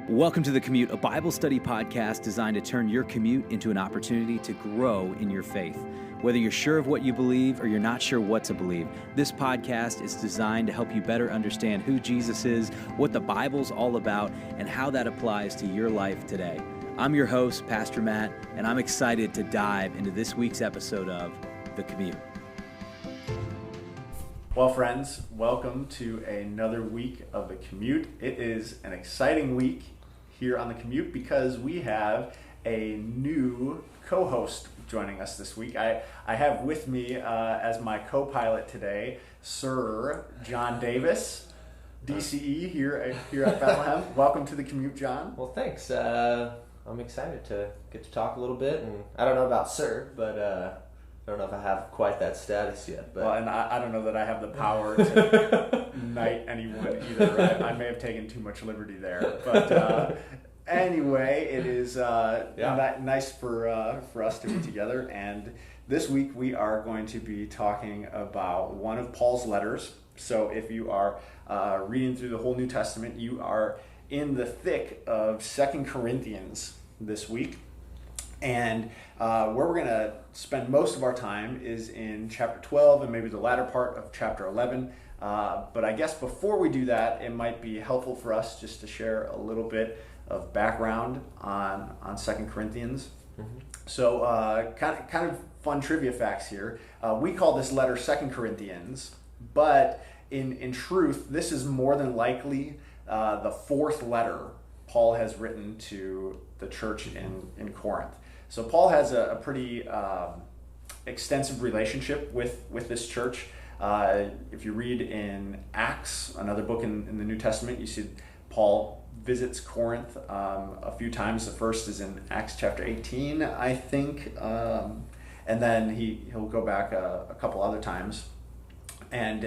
Welcome to The Commute, a Bible study podcast designed to turn your commute into an opportunity to grow in your faith. Whether you're sure of what you believe or you're not sure what to believe, this podcast is designed to help you better understand who Jesus is, what the Bible's all about, and how that applies to your life today. I'm your host, Pastor Matt, and I'm excited to dive into this week's episode of The Commute. Well, friends, welcome to another week of The Commute. It is an exciting week here on The Commute because we have a new co-host joining us this week. I have with me as my co-pilot today, Sir John Davis, DCE here at Bethlehem. Welcome to The Commute, John. Well, thanks. I'm excited to get to talk a little bit, and I don't know about Sir, but I don't know if I have quite that status yet. But well, and I don't know that I have the power to knight anyone either. I may have taken too much liberty there, but anyway, it is nice for us to be together. And this week we are going to be talking about one of Paul's letters. So if you are reading through the whole New Testament, you are in the thick of 2 Corinthians this week. And where we're going to spend most of our time is in chapter 12 and maybe the latter part of chapter 11. But I guess before we do that, it might be helpful for us just to share a little bit of background on 2 Corinthians. Mm-hmm. So kind of fun trivia facts here. We call this letter 2 Corinthians, but in truth, this is more than likely the fourth letter Paul has written to the church in Corinth. So Paul has a pretty extensive relationship with this church. If you read in Acts, another book in the New Testament, you see Paul visits Corinth a few times. The first is in Acts chapter 18, I think, and then he'll go back a couple other times. And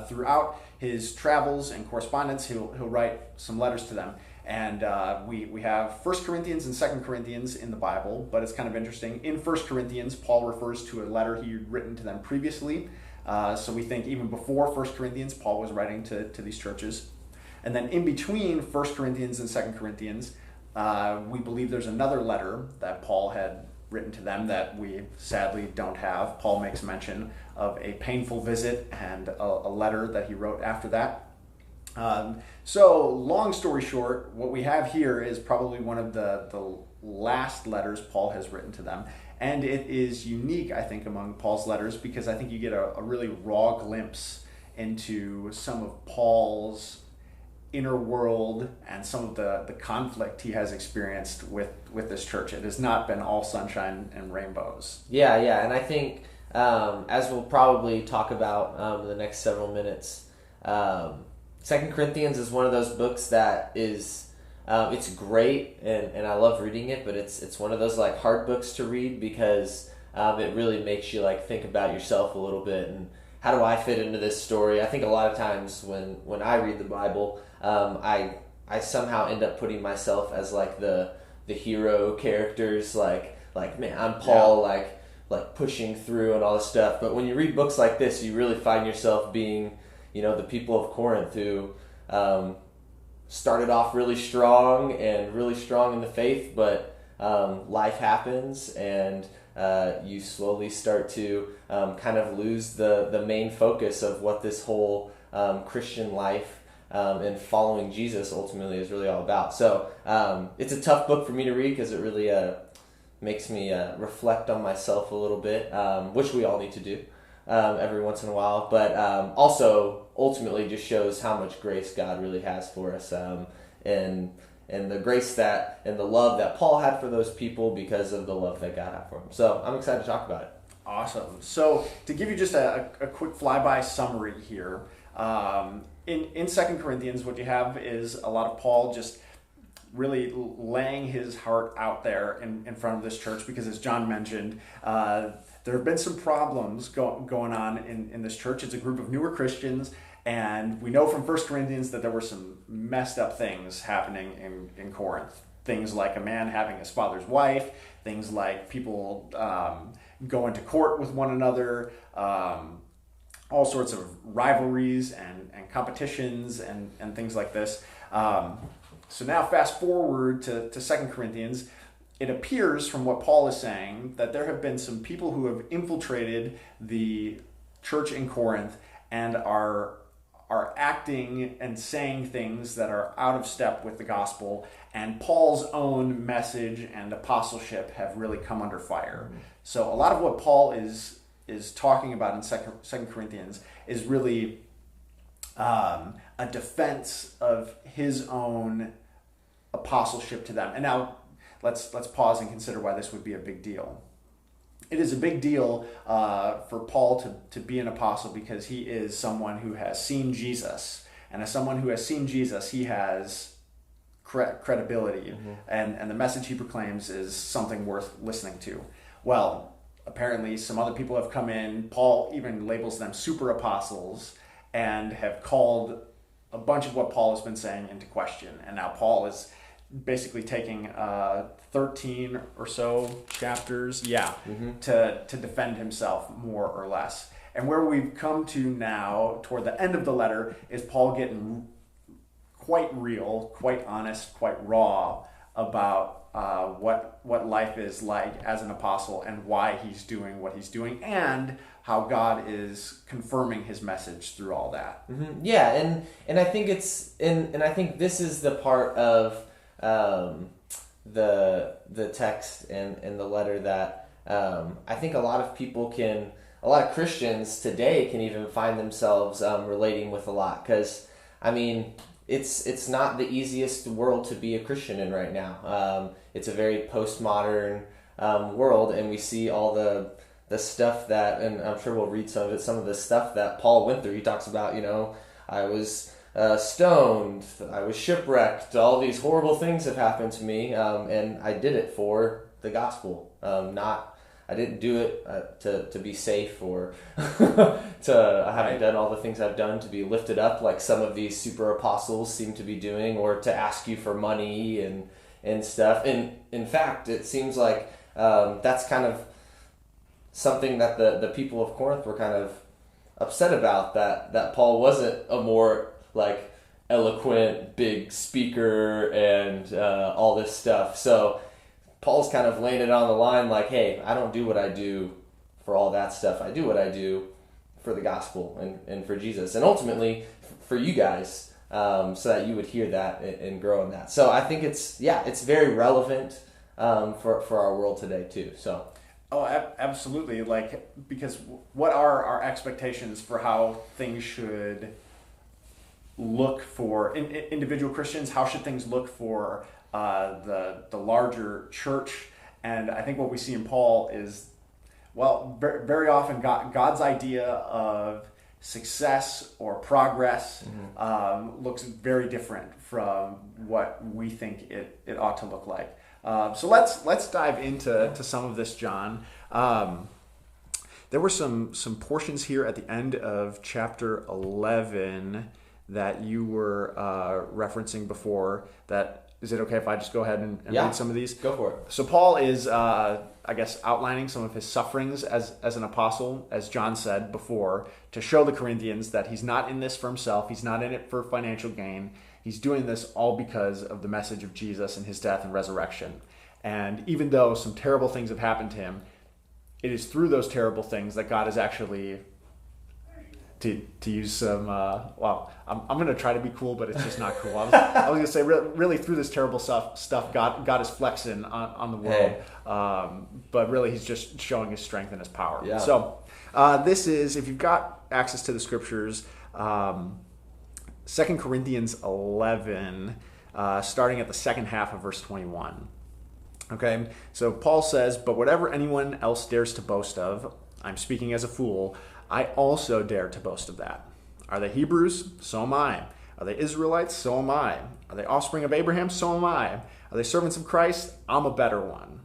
throughout his travels and correspondence, he'll write some letters to them. And we have 1 Corinthians and 2 Corinthians in the Bible, but it's kind of interesting. In 1 Corinthians, Paul refers to a letter he'd written to them previously. So we think even before 1 Corinthians, Paul was writing to these churches. And then in between 1 Corinthians and 2 Corinthians, we believe there's another letter that Paul had written to them that we sadly don't have. Paul makes mention of a painful visit and a letter that he wrote after that. So long story short, what we have here is probably one of the last letters Paul has written to them. And it is unique, I think, among Paul's letters because I think you get a really raw glimpse into some of Paul's inner world and some of the conflict he has experienced with this church. It has not been all sunshine and rainbows. Yeah, and I think as we'll probably talk about in the next several minutes, 2 Corinthians is one of those books that is it's great and I love reading it, but it's one of those like hard books to read because it really makes you like think about yourself a little bit and how do I fit into this story. I think a lot of times when I read the Bible, I somehow end up putting myself as like the hero characters, like man, I'm Paul, like pushing through and all this stuff. But when you read books like this, you really find yourself being, the people of Corinth who started off really strong in the faith, but life happens and you slowly start to kind of lose the main focus of what this whole Christian life and following Jesus ultimately is really all about. So it's a tough book for me to read because it really makes me reflect on myself a little bit, which we all need to do every once in a while, but also ultimately just shows how much grace God really has for us, and the grace that and the love that Paul had for those people because of the love that God had for him. So I'm excited to talk about it. Awesome. So to give you just a quick flyby summary here, in 2 Corinthians, what you have is a lot of Paul just really laying his heart out there in front of this church because, as John mentioned, there have been some problems going on in this church. It's a group of newer Christians, and we know from 1 Corinthians that there were some messed up things happening in Corinth. Things like a man having his father's wife, things like people going to court with one another, all sorts of rivalries and competitions and things like this. So now fast forward to 2 Corinthians. It appears from what Paul is saying that there have been some people who have infiltrated the church in Corinth and are acting and saying things that are out of step with the gospel, and Paul's own message and apostleship have really come under fire. So a lot of what Paul is talking about in 2 Corinthians is really a defense of his own apostleship to them. And now let's pause and consider why this would be a big deal. It is a big deal for Paul to be an apostle because he is someone who has seen Jesus. And as someone who has seen Jesus, he has credibility. And the message he proclaims is something worth listening to. Well, apparently some other people have come in. Paul even labels them super apostles and have called a bunch of what Paul has been saying into question. And now Paul is basically taking 13 or so chapters to defend himself more or less. And where we've come to now toward the end of the letter is Paul getting quite real, quite honest, quite raw about what life is like as an apostle and why he's doing what he's doing, and how God is confirming his message through all that. Yeah, and I think and I think this is the part of the text and the letter that I think a lot of Christians today can even find themselves relating with a lot, because I mean it's not the easiest world to be a Christian in right now. It's a very postmodern world, and we see all the stuff that, and I'm sure we'll read some of the stuff that Paul went through. He talks about, I was stoned, I was shipwrecked, all these horrible things have happened to me, and I did it for the gospel. I didn't do it to be safe, or I haven't done all the things I've done to be lifted up like some of these super apostles seem to be doing, or to ask you for money and stuff. And in fact, it seems like that's kind of something that the people of Corinth were kind of upset about, that Paul wasn't a more like eloquent, big speaker and all this stuff. So Paul's kind of laying it on the line like, hey, I don't do what I do for all that stuff. I do what I do for the gospel and for Jesus, and ultimately for you guys, so that you would hear that and grow in that. So I think it's very relevant for our world today too. So. Oh, absolutely. Because what are our expectations for how things should look for individual Christians? How should things look for the larger church? And I think what we see in Paul is, very often God's idea of success or progress looks very different from what we think it ought to look like. So let's dive into some of this, John. There were some portions here at the end of chapter 11 that you were referencing before. Is it okay if I just go ahead and read some of these? Go for it. So Paul is, outlining some of his sufferings as an apostle, as John said before, to show the Corinthians that he's not in this for himself. He's not in it for financial gain. He's doing this all because of the message of Jesus and his death and resurrection. And even though some terrible things have happened to him, it is through those terrible things that God is actually, to use some, I'm going to try to be cool, but it's just not cool. I was going to say, really through this terrible stuff, God is flexing on the world. Hey. But really, he's just showing his strength and his power. Yeah. So this is, if you've got access to the scriptures, 2 Corinthians 11, starting at the second half of verse 21. Okay, so Paul says, "But whatever anyone else dares to boast of, I'm speaking as a fool, I also dare to boast of that. Are they Hebrews? So am I. Are they Israelites? So am I. Are they offspring of Abraham? So am I. Are they servants of Christ? I'm a better one.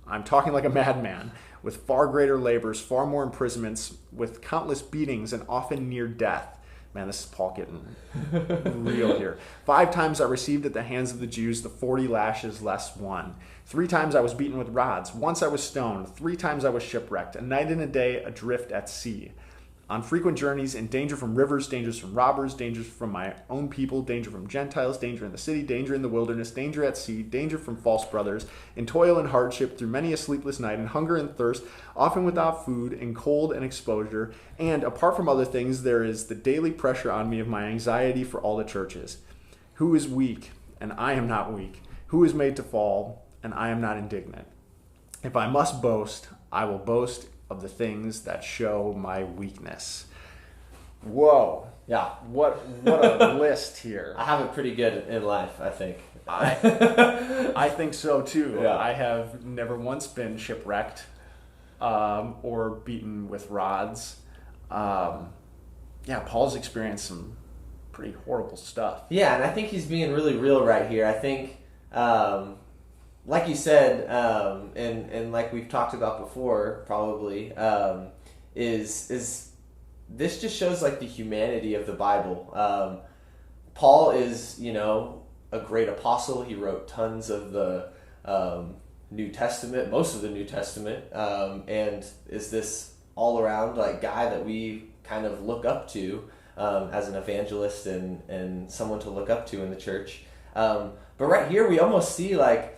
I'm talking like a madman, with far greater labors, far more imprisonments, with countless beatings, and often near death." Man, this is Paul getting real here. 5 times I received at the hands of the Jews the 40 lashes less one. 3 times I was beaten with rods. Once I was stoned. 3 times I was shipwrecked. A night and a day adrift at sea. on frequent journeys, in danger from rivers, dangers from robbers, dangers from my own people, danger from Gentiles, danger in the city, danger in the wilderness, danger at sea, danger from false brothers, in toil and hardship, through many a sleepless night, in hunger and thirst, often without food, in cold and exposure. And apart from other things, there is the daily pressure on me of my anxiety for all the churches. Who is weak, and I am not weak? Who is made to fall, and I am not indignant? If I must boast, I will boast of the things that show my weakness. Whoa. Yeah. What a list here. I have it pretty good in life, I think. I think so too. Yeah. I have never once been shipwrecked or beaten with rods. Paul's experienced some pretty horrible stuff. Yeah, and I think he's being really real right here. I think, like you said, and like we've talked about before, probably, is this just shows like the humanity of the Bible. Paul is, a great apostle. He wrote tons of the New Testament, most of the New Testament, and is this all around like guy that we kind of look up to as an evangelist and someone to look up to in the church. But right here we almost see like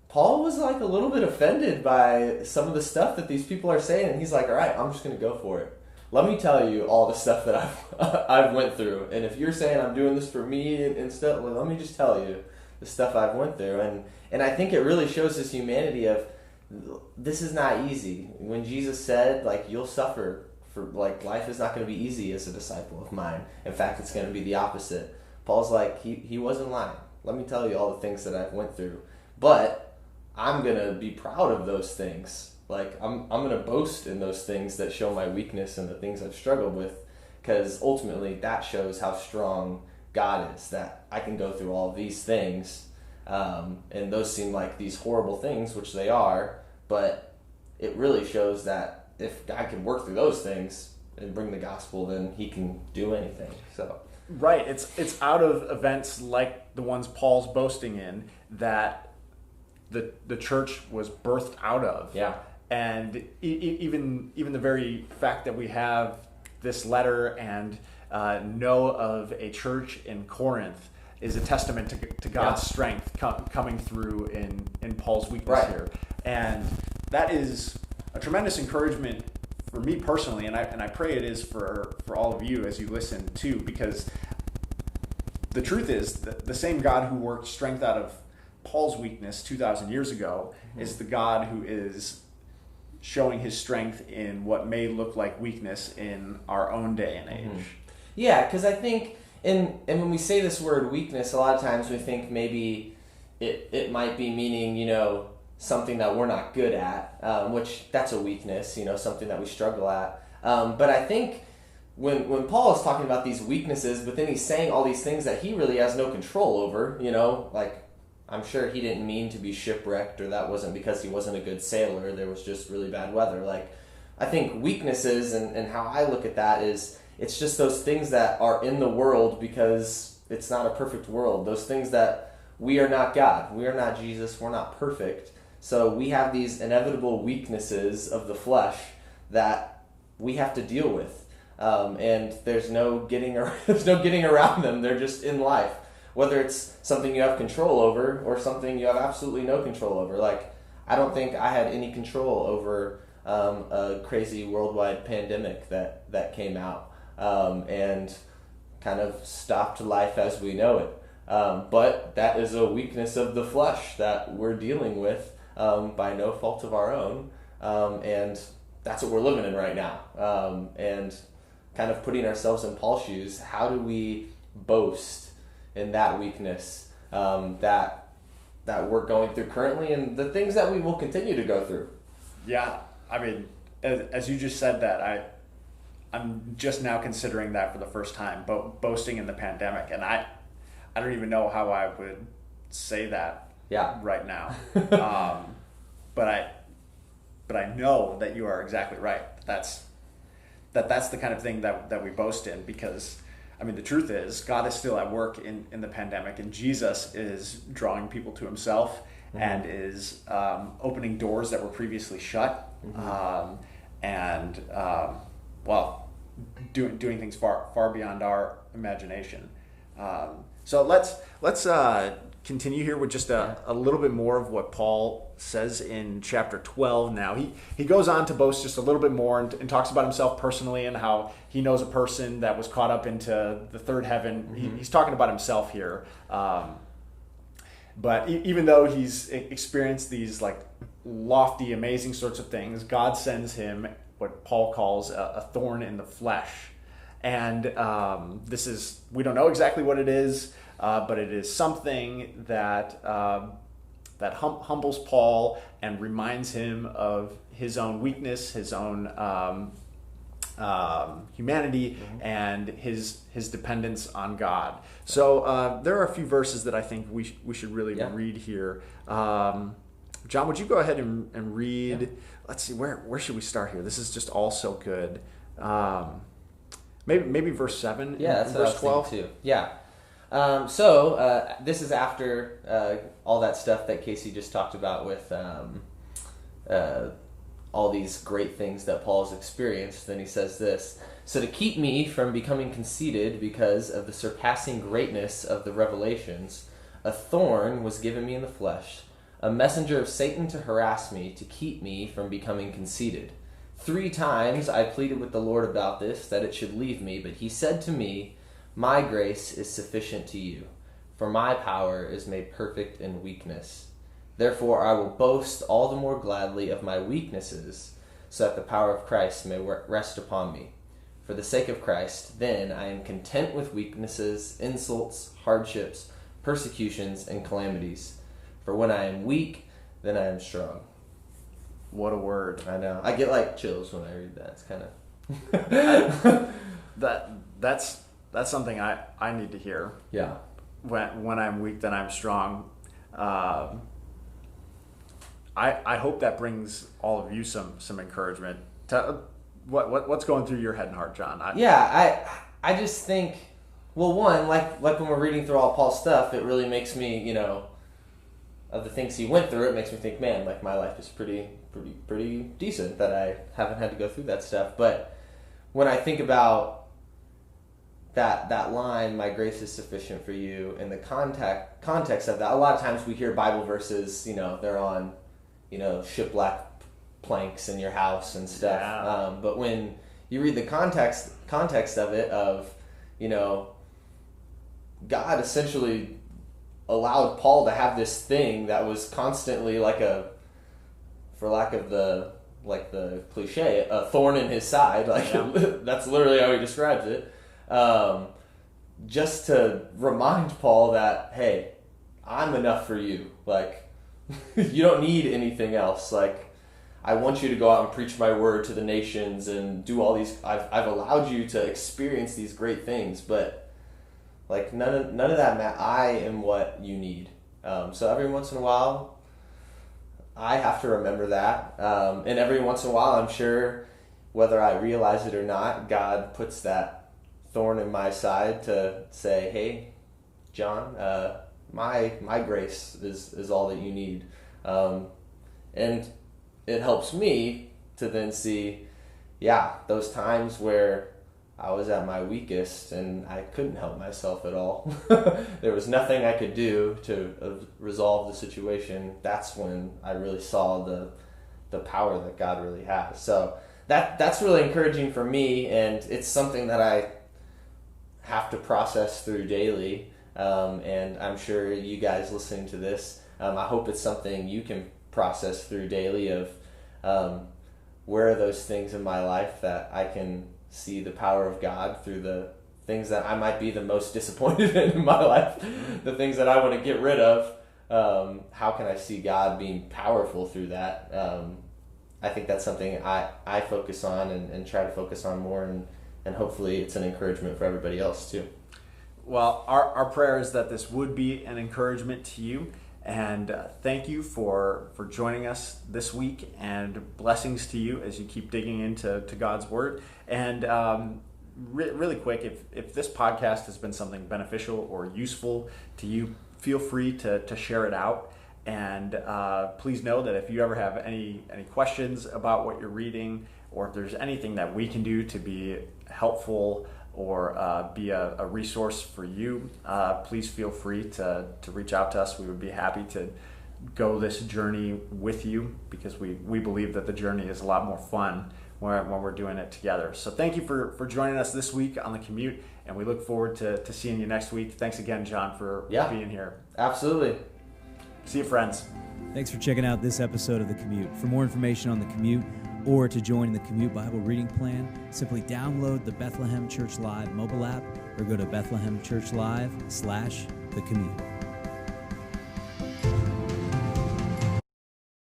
Paul was like a little bit offended by some of the stuff that these people are saying, and he's like, all right, I'm just going to go for it. Let me tell you all the stuff that I've went through. And if you're saying I'm doing this for me and stuff, well, let me just tell you the stuff I've went through. And I think it really shows this humanity of this is not easy. When Jesus said, like, you'll suffer for, like, life is not going to be easy as a disciple of mine. In fact, it's going to be the opposite. Paul's like, he wasn't lying. Let me tell you all the things that I've went through. But I'm going to be proud of those things. Like, I'm going to boast in those things that show my weakness and the things I've struggled with, because ultimately that shows how strong God is, that I can go through all of these things, and those seem like these horrible things, which they are, but it really shows that if God can work through those things and bring the gospel, then he can do anything. So right, it's out of events like the ones Paul's boasting in that the church was birthed out of. Yeah. And even the very fact that we have this letter and know of a church in Corinth is a testament to God's strength coming through in Paul's weakness here. And that is a tremendous encouragement for me personally, and I pray it is for all of you as you listen too, because the truth is that the same God who worked strength out of Paul's weakness 2,000 years ago is the God who is showing his strength in what may look like weakness in our own day and age. Yeah, because I think, and when we say this word weakness, a lot of times we think maybe it might be meaning, something that we're not good at, which that's a weakness, something that we struggle at. But I think when Paul is talking about these weaknesses, but then he's saying all these things that he really has no control over, like, I'm sure he didn't mean to be shipwrecked, or that wasn't because he wasn't a good sailor. There was just really bad weather. Like, I think weaknesses and how I look at that is it's just those things that are in the world because it's not a perfect world. Those things that we are not God. We are not Jesus. We're not perfect. So we have these inevitable weaknesses of the flesh that we have to deal with. And there's no getting around them. They're just in life. Whether it's something you have control over or something you have absolutely no control over. Like, I don't think I had any control over a crazy worldwide pandemic that came out and kind of stopped life as we know it. But that is a weakness of the flesh that we're dealing with by no fault of our own. And that's what we're living in right now. And kind of putting ourselves in Paul's shoes, how do we boast in that weakness that we're going through currently and the things that we will continue to go through? Yeah, I mean, as you just said that, I'm just now considering that for the first time, boasting in the pandemic, and I don't even know how I would say that right now. But I know that you are exactly right. That's the kind of thing that we boast in, because I mean, the truth is, God is still at work in the pandemic, and Jesus is drawing people to himself and is opening doors that were previously shut. doing things far beyond our imagination. So let's continue here with just a little bit more of what Paul says in chapter 12 now. He goes on to boast just a little bit more and talks about himself personally and how he knows a person that was caught up into the third heaven. Mm-hmm. He's talking about himself here. But even though he's experienced these like lofty, amazing sorts of things, God sends him what Paul calls a thorn in the flesh. And we don't know exactly what it is, but it is something that humbles Paul and reminds him of his own weakness, his own humanity, mm-hmm. and his dependence on God. So there are a few verses that I think we should really read here. John, would you go ahead and read? Yeah. Let's see, where should we start here? This is just all so good. Maybe verse 7. Yeah, that's verse 12 too. Yeah. So this is after all that stuff that Casey just talked about with all these great things that Paul has experienced. Then he says this: "So to keep me from becoming conceited because of the surpassing greatness of the revelations, a thorn was given me in the flesh, a messenger of Satan to harass me, to keep me from becoming conceited. 3 times I pleaded with the Lord about this, that it should leave me, but he said to me, 'My grace is sufficient to you, for my power is made perfect in weakness. Therefore I will boast all the more gladly of my weaknesses, so that the power of Christ may rest upon me. For the sake of Christ, then I am content with weaknesses, insults, hardships, persecutions, and calamities. For when I am weak, then I am strong.'" What a word. I know. I get like chills when I read that. It's kind of... That's something I need to hear. Yeah. When I'm weak, then I'm strong. I hope that brings all of you some encouragement. What's going through your head and heart, John? I just think, well, one, like when we're reading through all Paul's stuff, it really makes me, of the things he went through, it makes me think, man, like my life is pretty decent that I haven't had to go through that stuff. But when I think about that line, "My grace is sufficient for you," in the context of that, a lot of times we hear Bible verses, they're on, shiplap planks in your house and stuff. Yeah. But when you read the context of it, of, God essentially allowed Paul to have this thing that was constantly like for lack of the cliche, a thorn in his side. That's literally how he describes it. Just to remind Paul that, hey, I'm enough for you. You don't need anything else. I want you to go out and preach my word to the nations and do all these. I've allowed you to experience these great things, but none of that, Matt. I am what you need. So every once in a while, I have to remember that. And every once in a while, I'm sure, whether I realize it or not, God puts that thorn in my side to say, "Hey, John, my grace is all that you need." And it helps me to then see, those times where I was at my weakest and I couldn't help myself at all. There was nothing I could do to resolve the situation. That's when I really saw the power that God really has. So that's really encouraging for me, and it's something that I have to process through daily. And I'm sure you guys listening to this, I hope it's something you can process through daily of where are those things in my life that I can see the power of God through the things that I might be the most disappointed in my life, the things that I want to get rid of. How can I see God being powerful through that? I think that's something I focus on and try to focus on more, and hopefully it's an encouragement for everybody else too. Well, our prayer is that this would be an encouragement to you. And thank you for joining us this week, and blessings to you as you keep digging into God's Word. And really quick, if this podcast has been something beneficial or useful to you, feel free to share it out. And please know that if you ever have any questions about what you're reading, or if there's anything that we can do to be helpful or be a resource for you, please feel free to reach out to us. We would be happy to go this journey with you, because we believe that the journey is a lot more fun when we're doing it together. So thank you for joining us this week on The Commute, and we look forward to seeing you next week. Thanks again, John, for being here. Absolutely. See you, friends. Thanks for checking out this episode of The Commute. For more information on The Commute or to join the Commute Bible reading plan, simply download the Bethlehem Church Live mobile app or go to BethlehemChurchLive/The Commute.